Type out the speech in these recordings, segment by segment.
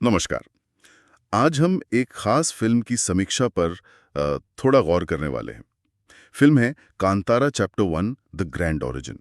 नमस्कार। आज हम एक खास फिल्म की समीक्षा पर थोड़ा गौर करने वाले हैं। फिल्म है Kantara chapter 1 the grand origin.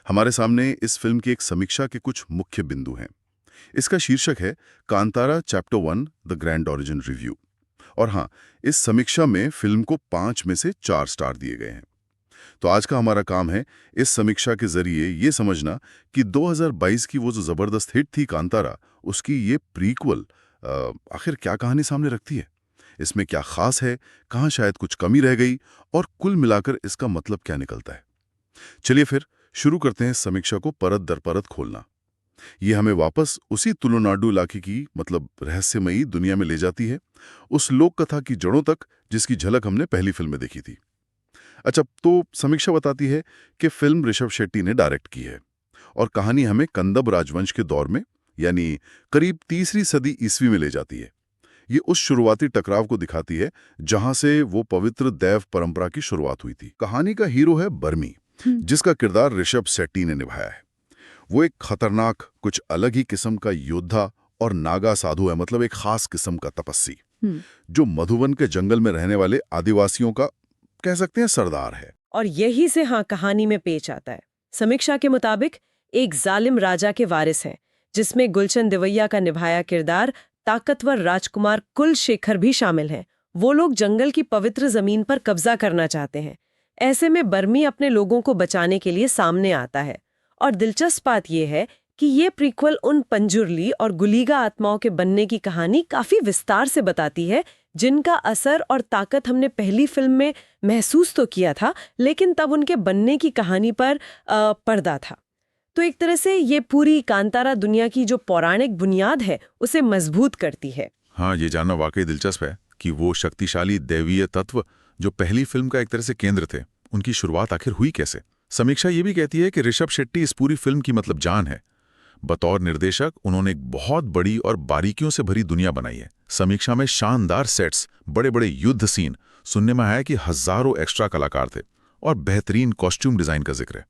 हमारे सामने इस फिल्म की एक समीक्षा के कुछ मुख्य बिंदु हैं। इसका शीर्षक है Kantara chapter 1 the grand origin review. और हाँ, इस समीक्षा में फिल्म को 5 में से 4 स्टार दिए गए हैं। तो आज का हमारा काम है इस समीक्षा के जरिए ये समझना कि 2022 की वो जो जबरदस्त हिट थी कांतारा, उसकी ये प्रीक्वल आखिर क्या कहानी सामने रखती है, इसमें क्या खास है, कहाँ शायद कुछ कमी रह गई और कुल मिलाकर इसका मतलब क्या निकलता है। चलिए फिर शुरू करते हैं समीक्षा को परत दर परत खोलना। ये हमें वापस उसी तुलुनाडु इलाके की मतलब रहस्यमयी दुनिया में ले जाती है, उस लोक कथा की जड़ों तक जिसकी झलक हमने पहली फिल्म में देखी थी। अच्छा, तो समीक्षा बताती है कि फिल्म ऋषभ शेट्टी ने डायरेक्ट की है और कहानी हमें कंदब राजवंश के दौर में यानी करीब तीसरी सदी ईस्वी में ले जाती है। ये उस शुरुआती टकराव को दिखाती है जहां से वो पवित्र दैव परंपरा की शुरुआत हुई थी। कहानी का हीरो है बर्मी, जिसका किरदार ऋषभ शेट्टी ने निभाया है। वो एक खतरनाक, कुछ अलग ही किस्म का योद्धा और नागा साधु है, मतलब एक खास किस्म का तपस्वी, जो मधुबन के जंगल में रहने वाले आदिवासियों का कह सकते हैं सरदार है। और यही से कहानी में पेच आता है। समीक्षा के मुताबिक एक जालिम राजा के वारिस हैं, जिसमें गुलशन देवैया का निभाया किरदार ताकतवर राजकुमार कुलशेखर भी शामिल हैं। वो लोग जंगल की पवित्र जमीन पर कब्जा करना चाहते हैं। ऐसे में बर्मी अपने लोगों को बचाने के लिए सामने आता है। और दिलचस्प बात यह है कि ये प्रीक्वल उन पंजुरली और गुलीगा आत्माओं के बनने की कहानी काफी विस्तार से बताती है, जिनका असर और ताकत हमने पहली फिल्म में महसूस तो किया था, लेकिन तब उनके बनने की कहानी पर पर्दा था। तो एक तरह से ये पूरी कांतारा दुनिया की जो पौराणिक बुनियाद है उसे मजबूत करती है। हाँ, ये जानना वाकई दिलचस्प है कि वो शक्तिशाली दैवीय तत्व जो पहली फिल्म का एक तरह से केंद्र थे, उनकी शुरुआत आखिर हुई कैसे। समीक्षा ये भी कहती है कि ऋषभ शेट्टी इस पूरी फिल्म की मतलब जान है। बतौर निर्देशक उन्होंने एक बहुत बड़ी और बारीकियों से भरी दुनिया बनाई है। समीक्षा में शानदार सेट्स, बड़े बड़े युद्ध सीन, सुनने में आया कि हजारों एक्स्ट्रा कलाकार थे और बेहतरीन कॉस्ट्यूम डिजाइन का जिक्र है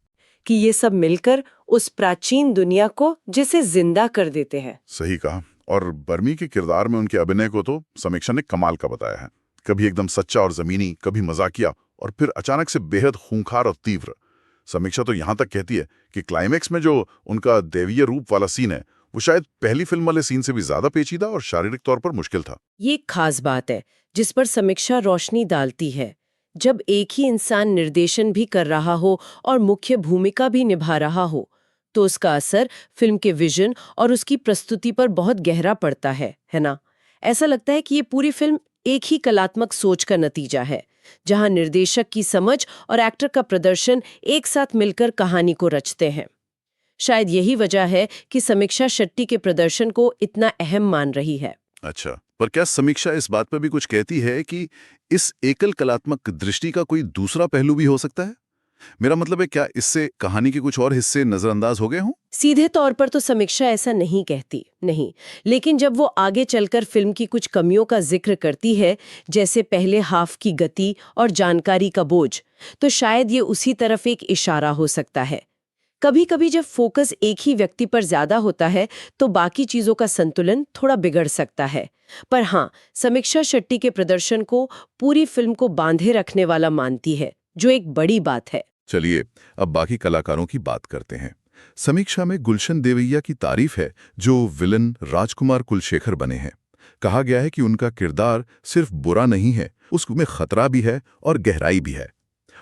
कि ये सब मिलकर उस प्राचीन दुनिया को जिसे जिंदा कर देते हैं। सही कहा। और बर्मी के किरदार में उनके अभिनय को तो समीक्षा ने कमाल का बताया है। कभी एकदम सच्चा और जमीनी, कभी मजाकिया और फिर अचानक से बेहद खूंखार और तीव्र। समीक्षा तो यहां तक कहती है कि क्लाइमेक्स में जो उनका दैवीय रूप वाला सीन है, वो शायद पहली फिल्म वाले सीन से भी ज्यादा पेचीदा और शारीरिक तौर पर मुश्किल था। ये एक खास बात है जिस पर समीक्षा रोशनी डालती है। जब एक ही इंसान निर्देशन भी कर रहा हो और मुख्य भूमिका भी निभा रहा हो, तो उसका असर फिल्म के विजन और उसकी प्रस्तुति पर बहुत गहरा पड़ता है ना? ऐसा लगता है कि ये पूरी फिल्म एक ही कलात्मक सोच का नतीजा है, जहां निर्देशक की समझ और एक्टर का प्रदर्शन एक साथ मिलकर कहानी को रचते हैं। शायद यही वजह है कि समीक्षा शेट्टी के प्रदर्शन को इतना अहम मान रही है। अच्छा, पर क्या समीक्षा इस बात पर भी कुछ कहती है कि इस एकल कलात्मक दृष्टि का कोई दूसरा पहलू भी हो सकता है? मेरा मतलब है, क्या इससे कहानी के कुछ और हिस्से नजरअंदाज हो गए हों? सीधे तौर पर तो समीक्षा ऐसा नहीं कहती, नहीं। लेकिन जब वो आगे चलकर फिल्म की कुछ कमियों का जिक्र करती है, जैसे पहले हाफ की गति और जानकारी का बोझ, तो शायद ये उसी तरफ एक इशारा हो सकता है। कभी कभी जब फोकस एक ही व्यक्ति पर ज्यादा होता है तो बाकी चीजों का संतुलन थोड़ा बिगड़ सकता है। पर हाँ, समीक्षा शेट्टी के प्रदर्शन को पूरी फिल्म को बांधे रखने वाला मानती है, जो एक बड़ी बात है। चलिए अब बाकी कलाकारों की बात करते हैं। समीक्षा में गुलशन देवैया की तारीफ है, जो विलन राजकुमार कुलशेखर बने हैं। कहा गया है कि उनका किरदार सिर्फ बुरा नहीं है, उसमें खतरा भी है और गहराई भी है।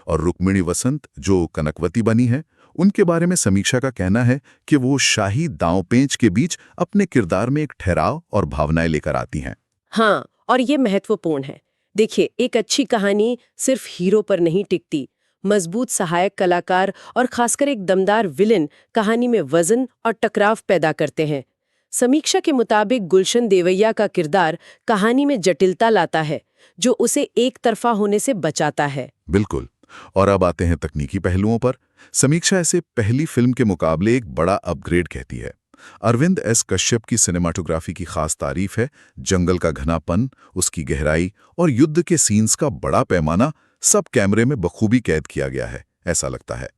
और रुक्मिणी वसंत जो कनकवती बनी है, उनके बारे में समीक्षा का कहना है कि वो शाही दांव-पेंच के बीच अपने किरदार में एक ठहराव और भावनाएं लेकर आती हैं। हाँ, और ये महत्वपूर्ण है। देखिए, एक अच्छी कहानी सिर्फ हीरो पर नहीं टिकती। मजबूत सहायक कलाकार और खासकर एक दमदार विलेन कहानी में वजन और टकराव पैदा करते हैं। समीक्षा के मुताबिक गुलशन देवैया का किरदार कहानी में जटिलता लाता है, जो उसे एक तरफा होने से बचाता है। बिल्कुल। और अब आते हैं तकनीकी पहलुओं पर। समीक्षा ऐसे पहली फिल्म के मुकाबले एक बड़ा अपग्रेड कहती है। अरविंद एस कश्यप की सिनेमाटोग्राफी की खास तारीफ है। जंगल का घनापन, उसकी गहराई और युद्ध के सीन्स का बड़ा पैमाना सब कैमरे में बखूबी कैद किया गया है, ऐसा लगता है।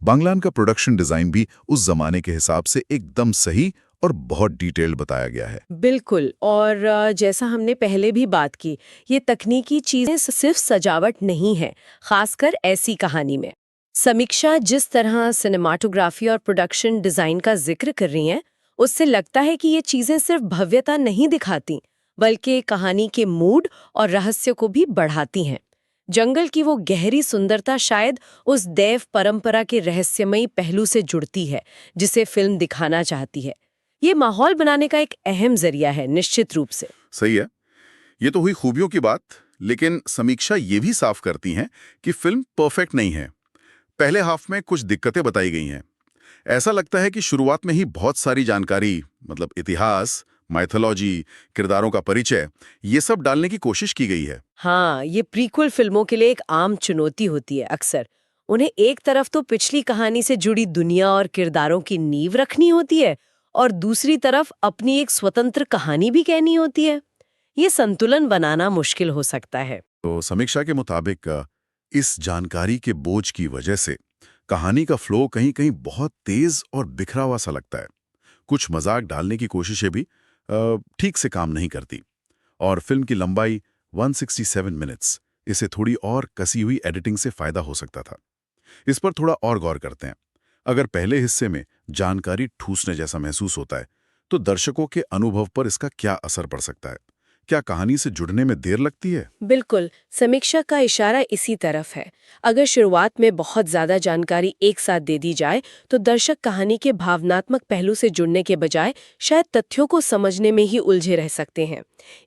बांग्लान का प्रोडक्शन डिजाइन भी उस जमाने के हिसाब से एकदम सही और बहुत डिटेल्ड बताया गया है। बिल्कुल। और जैसा हमने पहले भी बात की, ये तकनीकी चीजें सिर्फ सजावट नहीं है, खासकर ऐसी कहानी में। समीक्षा जिस तरह सिनेमाटोग्राफी और प्रोडक्शन डिजाइन का जिक्र कर रही हैं, उससे लगता है कि ये चीजें सिर्फ भव्यता नहीं दिखाती, बल्कि कहानी के मूड और रहस्य को भी बढ़ाती हैं। जंगल की वो गहरी सुंदरता शायद उस दैव परंपरा के रहस्यमयी पहलू से जुड़ती है, जिसे फिल्म दिखाना चाहती है। ये माहौल बनाने का एक अहम जरिया है, निश्चित रूप से। सही है। ये तो हुई खूबियों की बात, लेकिन समीक्षा ये भी साफ करती हैं कि फिल्म परफेक्ट नहीं है। पहले हाफ में कुछ दिक्कतें बताई गई हैं। ऐसा लगता है कि शुरुआत में ही बहुत सारी जानकारी, मतलब इतिहास, माइथोलॉजी, किरदारों का परिचय, ये सब डालने की कोशिश की गई है। हाँ, ये प्रीक्वल फिल्मों के लिए एक आम चुनौती होती है अक्सर। उन्हें एक तरफ तो पिछली कहानी से जुड़ी दुनिया और किरदारों की नींव रखनी होती है, और दूसरी तरफ अपनी एक स्वतंत्र कहानी भी कहनी होती है। ये संतुलन बनाना मुश्किल हो सकता है। तो समीक्षा के मुताबिक इस जानकारी के बोझ की वजह से कहानी का फ्लो कहीं-कहीं बहुत तेज और बिखरा हुआ सा लगता है। कुछ मजाक डालने की कोशिशें भी ठीक से काम नहीं करती। और फिल्म की लंबाई 167 मिनट्स, इसे थोड़ी और कसी हुई एडिटिंग से फायदा हो सकता था। इस पर थोड़ा और गौर करते हैं। अगर पहले हिस्से में जानकारी ठूसने जैसा महसूस होता है, तो दर्शकों के अनुभव पर इसका क्या असर पड़ सकता है? क्या कहानी से जुड़ने में देर लगती है? बिल्कुल, समीक्षा का इशारा इसी तरफ है। अगर शुरुआत में बहुत ज्यादा जानकारी एक साथ दे दी जाए, तो दर्शक कहानी के भावनात्मक पहलू से जुड़ने के बजाय शायद तथ्यों को समझने में ही उलझे रह सकते हैं।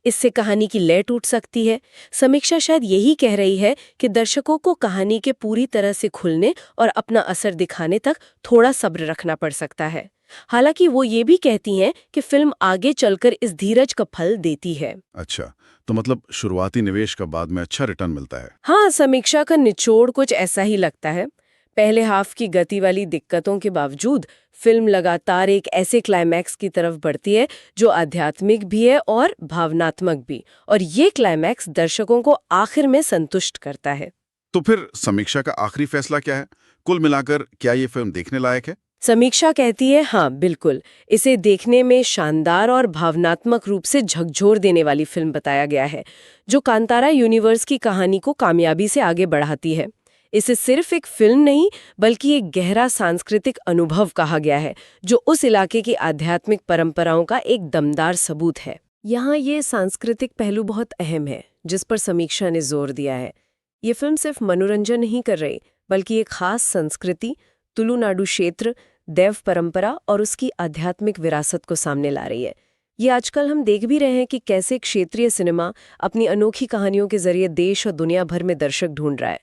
इससे कहानी की लय टूट सकती है। समीक्षा शायद यही कह रही है कि दर्शकों को कहानी के पूरी तरह से खुलने और अपना असर दिखाने तक थोड़ा सब्र रखना पड़ सकता है। हालांकि वो ये भी कहती हैं कि फिल्म आगे चलकर इस धीरज का फल देती है। अच्छा, तो मतलब शुरुआती निवेश का बाद में अच्छा रिटर्न मिलता है। हाँ, समीक्षा का निचोड़ कुछ ऐसा ही लगता है। पहले हाफ की गति वाली दिक्कतों के बावजूद फिल्म लगातार एक ऐसे क्लाइमैक्स की तरफ बढ़ती है जो आध्यात्मिक भी है और भावनात्मक भी, और ये क्लाइमैक्स दर्शकों को आखिर में संतुष्ट करता है। तो फिर समीक्षा का आखिरी फैसला क्या है? कुल मिलाकर क्या ये फिल्म देखने लायक है? समीक्षा कहती है हाँ, बिल्कुल, इसे देखने में शानदार और भावनात्मक रूप से झकझोर देने वाली फिल्म बताया गया है, जो कांतारा यूनिवर्स की कहानी को कामयाबी से आगे बढ़ाती है। इसे सिर्फ एक फिल्म नहीं, बल्कि एक गहरा सांस्कृतिक अनुभव कहा गया है, जो उस इलाके की आध्यात्मिक परंपराओं का एक दमदार सबूत है। यहाँ ये सांस्कृतिक पहलू बहुत अहम है, जिस पर समीक्षा ने जोर दिया है। ये फिल्म सिर्फ मनोरंजन नहीं कर रही, बल्कि एक खास संस्कृति, तुलुनाडु क्षेत्र, देव परंपरा और उसकी आध्यात्मिक विरासत को सामने ला रही है। ये आजकल हम देख भी रहे हैं कि कैसे क्षेत्रीय सिनेमा अपनी अनोखी कहानियों के जरिए देश और दुनिया भर में दर्शक ढूंढ रहा है।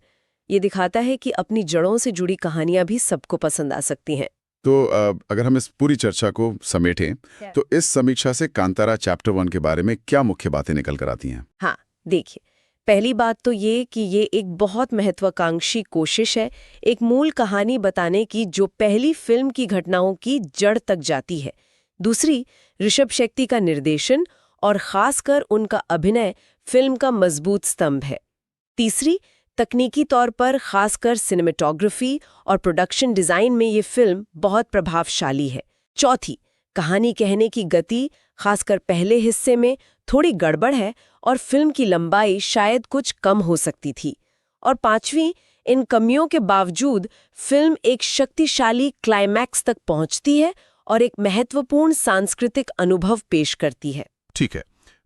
ये दिखाता है कि अपनी जड़ों से जुड़ी कहानियां भी सबको पसंद आ सकती हैं। तो अगर हम इस पूरी चर्चा को समेटें, तो इस समीक्षा से कांतारा चैप्टर 1 के बारे में क्या मुख्य बातें निकल कर आती हैं? हाँ, देखिए, पहली बात तो ये कि ये एक बहुत महत्वाकांक्षी कोशिश है, एक मूल कहानी बताने की जो पहली फिल्म की घटनाओं की जड़ तक जाती है। दूसरी, ऋषभ शेट्टी का निर्देशन और खासकर उनका अभिनय फिल्म का मजबूत स्तंभ है। तीसरी, तकनीकी तौर पर खासकर सिनेमेटोग्राफी और प्रोडक्शन डिजाइन में ये फिल्म बहुत प्रभावशाली है। चौथी, कहानी कहने की गति खासकर पहले हिस्से में थोड़ी गड़बड़ है और फिल्म की लंबाई शायद कुछ कम हो सकती थी। और पांचवी, इन कमियों के बावजूद फिल्म एक शक्तिशाली क्लाइमैक्स तक पहुंचती है और एक महत्वपूर्ण सांस्कृतिक अनुभव पेश करती है। ठीक है,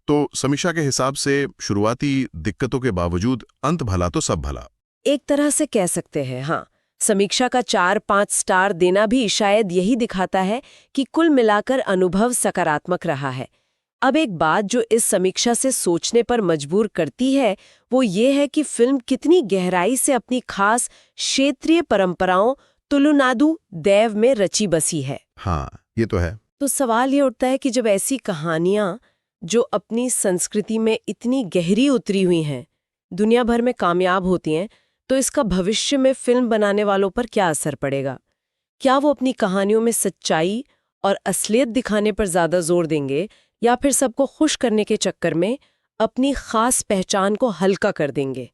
तो समीक्षा के हिसाब से शुरुआती दिक्कतों के बावजूद अंत भला तो सब भला। एक तरह से कह सकते हैं, हाँ। समीक्षा का 4-5 स्टार देना भी शायद यही दिखाता है कि कुल मिलाकर अनुभव सकारात्मक रहा है। अब एक बात जो इस समीक्षा से सोचने पर मजबूर करती है, वो ये है कि फिल्म कितनी गहराई से अपनी खास क्षेत्रीय परंपराओं तुलुनाडु देव में रची बसी है। हाँ, ये तो है। तो सवाल ये उठता है कि जब ऐसी कहानियां जो अपनी संस्कृति में इतनी गहरी उतरी हुई हैं, दुनिया भर में कामयाब होती हैं, तो इसका भविष्य में फिल्म बनाने वालों पर क्या असर पड़ेगा? क्या वो अपनी कहानियों में सच्चाई और असलियत दिखाने पर ज्यादा जोर देंगे, या फिर सबको खुश करने के चक्कर में अपनी खास पहचान को हल्का कर देंगे?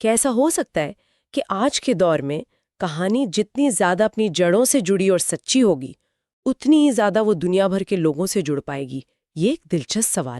क्या ऐसा हो सकता है कि आज के दौर में कहानी जितनी ज्यादा अपनी जड़ों से जुड़ी और सच्ची होगी, उतनी ही ज्यादा वो दुनिया भर के लोगों से जुड़ पाएगी? ये एक दिलचस्प सवाल